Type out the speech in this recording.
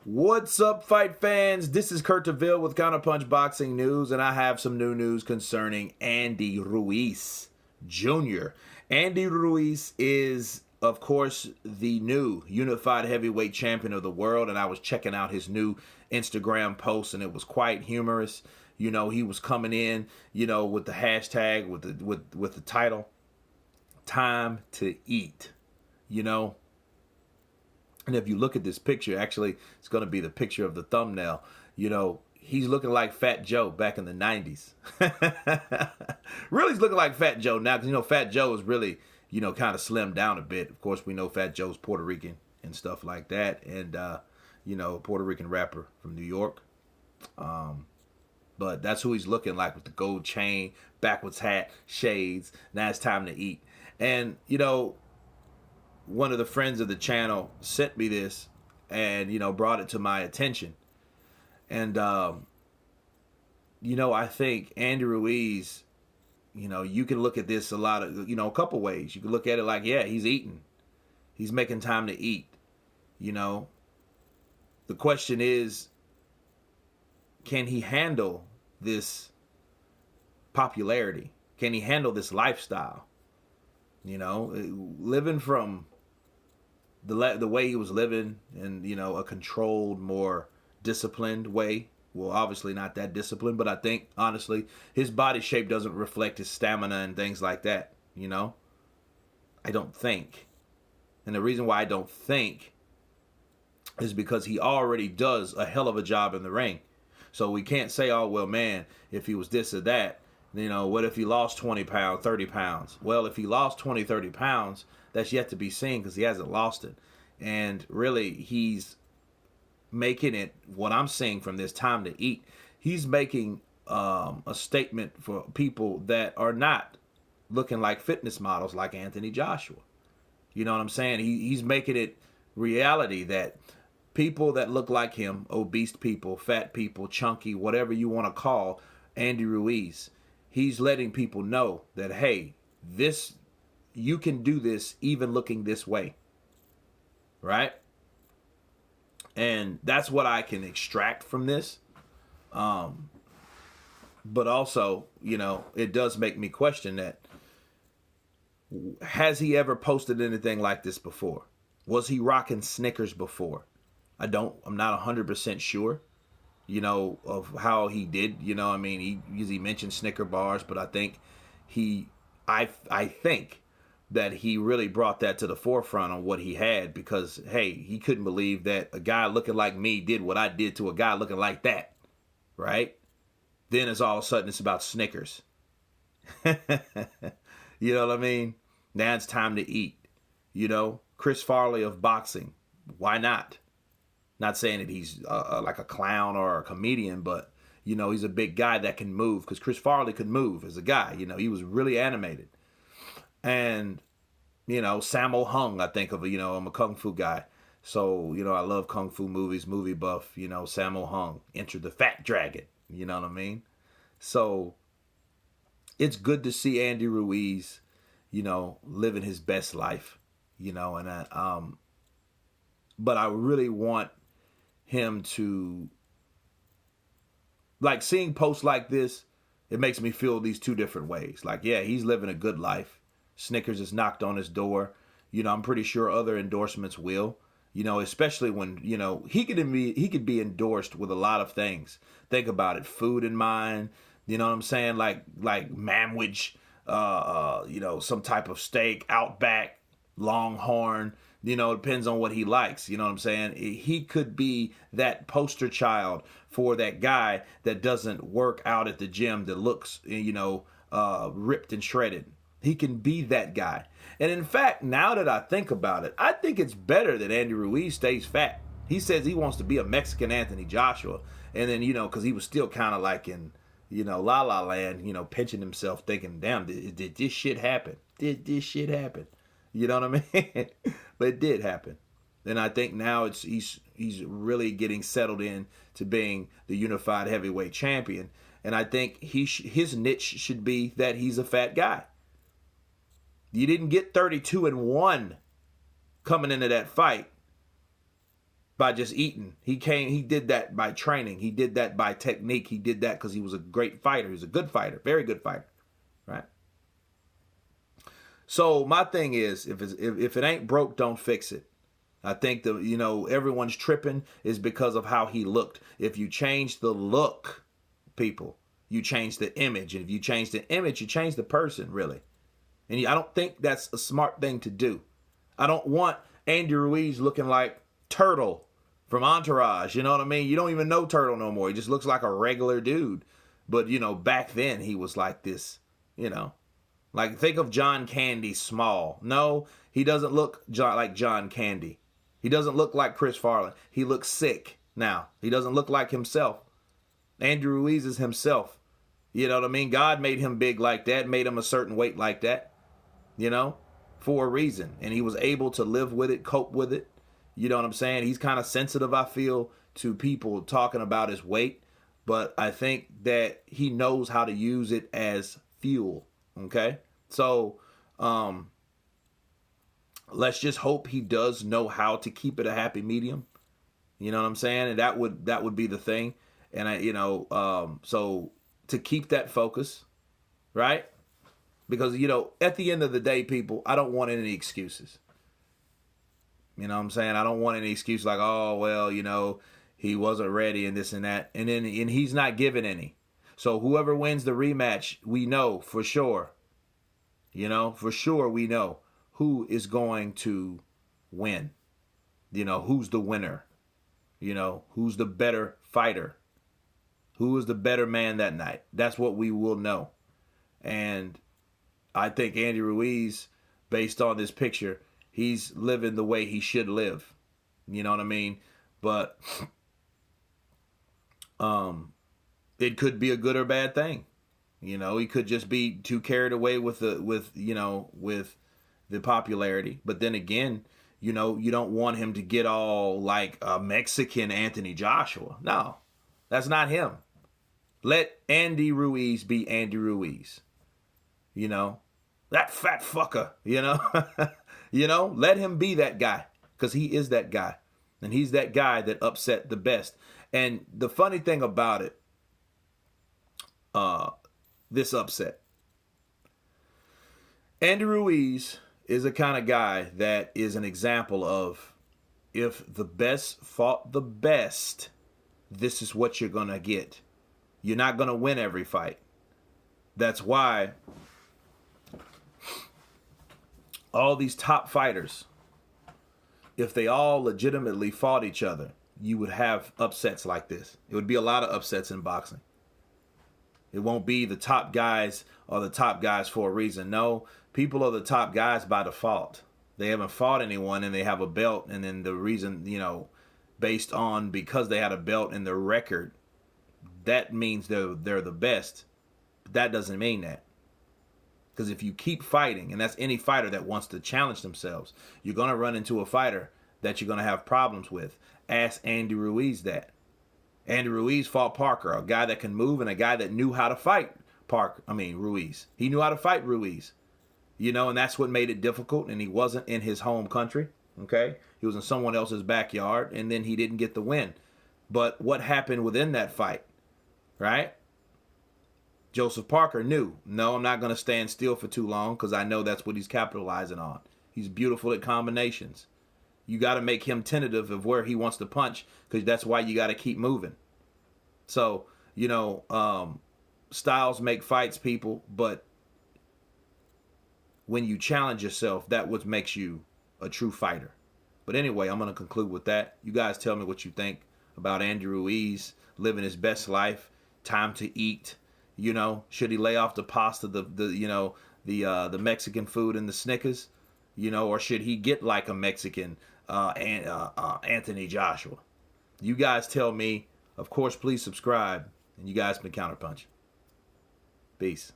What's up, fight fans? This is Kurt DeVille with Counterpunch Boxing News, and I have some new news concerning Andy Ruiz Jr. Andy Ruiz is, of course, the new unified heavyweight champion of the world, and I was checking out his new Instagram post, and it was quite humorous. You know, he was coming in, with the hashtag, with the title, "Time to Eat," And if you look at this picture, actually, it's going to be the picture of the thumbnail. He's looking like Fat Joe back in the 90s. Really, he's looking like Fat Joe now because, Fat Joe is really, kind of slimmed down a bit. Of course, we know Fat Joe's Puerto Rican and stuff like that. And, Puerto Rican rapper from New York. But that's who he's looking like with the gold chain, backwards hat, shades. Now it's time to eat. And, one of the friends of the channel sent me this and, brought it to my attention. And, I think Andy Ruiz, you can look at this a lot of, a couple ways. You can look at it like, yeah, he's eating. He's making time to eat. The question is, can he handle this popularity? Can he handle this lifestyle? Living from the way he was living in, a controlled, more disciplined way. Well, obviously not that disciplined, but I think, honestly, his body shape doesn't reflect his stamina and things like that, I don't think. And the reason why I don't think is because he already does a hell of a job in the ring. So we can't say, oh, well, man, if he was this or that, what if he lost 20 pounds, 30 pounds? Well, if he lost 20, 30 pounds, that's yet to be seen because he hasn't lost it. And really, he's making it, what I'm seeing from this time to eat, he's making a statement for people that are not looking like fitness models like Anthony Joshua. You know what I'm saying? He's making it reality that people that look like him, obese people, fat people, chunky, whatever you want to call Andy Ruiz, he's letting people know that, hey, you can do this even looking this way, right? And that's what I can extract from this. But also, it does make me question that. Has he ever posted anything like this before? Was he rocking Snickers before? I'm not 100% sure, of how he did. He usually mentioned Snicker bars, but I think I think that he really brought that to the forefront on what he had because, hey, he couldn't believe that a guy looking like me did what I did to a guy looking like that, right? Then it's all of a sudden it's about Snickers. You know what I mean? Now it's time to eat. Chris Farley of boxing. Why not? Not saying that he's like a clown or a comedian, but, he's a big guy that can move because Chris Farley could move as a guy. He was really animated. And, Sammo Hung, I think of, I'm a Kung Fu guy. So, I love Kung Fu movies, movie buff, Sammo Hung, Enter the Fat Dragon, you know what I mean? So, it's good to see Andy Ruiz, living his best life, but I really want him to, like, seeing posts like this, it makes me feel these two different ways. Like, yeah, he's living a good life. Snickers is knocked on his door. I'm pretty sure other endorsements will. Especially when, he could be endorsed with a lot of things. Think about it, food in mind. You know what I'm saying? Like Mamwich, some type of steak, Outback, Longhorn. It depends on what he likes. You know what I'm saying? He could be that poster child for that guy that doesn't work out at the gym that looks, ripped and shredded. He can be that guy. And in fact, now that I think about it, I think it's better that Andy Ruiz stays fat. He says he wants to be a Mexican Anthony Joshua. And then, because he was still kind of like in, La La Land, pinching himself thinking, damn, did this shit happen? Did this shit happen? You know what I mean? But it did happen. And I think now he's really getting settled in to being the unified heavyweight champion. And I think his niche should be that he's a fat guy. You didn't get 32-1 coming into that fight by just eating. He did that by training. He did that by technique. He did that because he was a great fighter. He was a good fighter, very good fighter, right? So my thing is, if it ain't broke, don't fix it. I think everyone's tripping is because of how he looked. If you change the look, people, you change the image. And if you change the image, you change the person, really. And I don't think that's a smart thing to do. I don't want Andy Ruiz looking like Turtle from Entourage. You know what I mean? You don't even know Turtle no more. He just looks like a regular dude. But, back then he was like this, Like, think of John Candy small. No, he doesn't look like John Candy. He doesn't look like Chris Farley. He looks sick now. He doesn't look like himself. Andrew Ruiz is himself. You know what I mean? God made him big like that, made him a certain weight like that, for a reason. And he was able to live with it, cope with it. You know what I'm saying? He's kind of sensitive, I feel, to people talking about his weight. But I think that he knows how to use it as fuel. Okay? So, let's just hope he does know how to keep it a happy medium. You know what I'm saying? And that would be the thing. And so to keep that focus, right? Because, at the end of the day, people, I don't want any excuses. You know what I'm saying? I don't want any excuse like, oh, well, he wasn't ready and this and that. And he's not given any. So whoever wins the rematch, we know for sure. For sure we know who is going to win. Who's the winner. Who's the better fighter. Who is the better man that night. That's what we will know. And I think Andy Ruiz, based on this picture, he's living the way he should live. You know what I mean? But it could be a good or bad thing. He could just be too carried away with the popularity. But then again, you don't want him to get all like a Mexican Anthony Joshua. No, that's not him. Let Andy Ruiz be Andy Ruiz. That fat fucker, let him be that guy, because he is that guy. And he's that guy that upset the best. And the funny thing about it, this upset, Andy Ruiz is the kind of guy that is an example of, if the best fought the best, this is what you're going to get. You're not going to win every fight. That's why all these top fighters, if they all legitimately fought each other, you would have upsets like this. It would be a lot of upsets in boxing. It won't be the top guys are the top guys for a reason. No, people are the top guys by default. They haven't fought anyone and they have a belt, and then the reason, based on because they had a belt and their record, that means they're the best. But that doesn't mean that. Because if you keep fighting, and that's any fighter that wants to challenge themselves, you're going to run into a fighter that you're going to have problems with. Ask Andy Ruiz that. Andy Ruiz fought Parker, a guy that can move and a guy that knew how to fight Ruiz. He knew how to fight Ruiz. And that's what made it difficult, and he wasn't in his home country, okay? He was in someone else's backyard, and then he didn't get the win. But what happened within that fight, right? Joseph Parker knew, no, I'm not going to stand still for too long because I know that's what he's capitalizing on. He's beautiful at combinations. You got to make him tentative of where he wants to punch, because that's why you got to keep moving. So, styles make fights, people, but when you challenge yourself, that's what makes you a true fighter. But anyway, I'm going to conclude with that. You guys tell me what you think about Andy Ruiz living his best life, time to eat. Should he lay off the pasta, the Mexican food and the Snickers, or should he get like a Mexican Anthony Joshua? You guys tell me. Of course, please subscribe, and you guys been Counterpunch. Peace.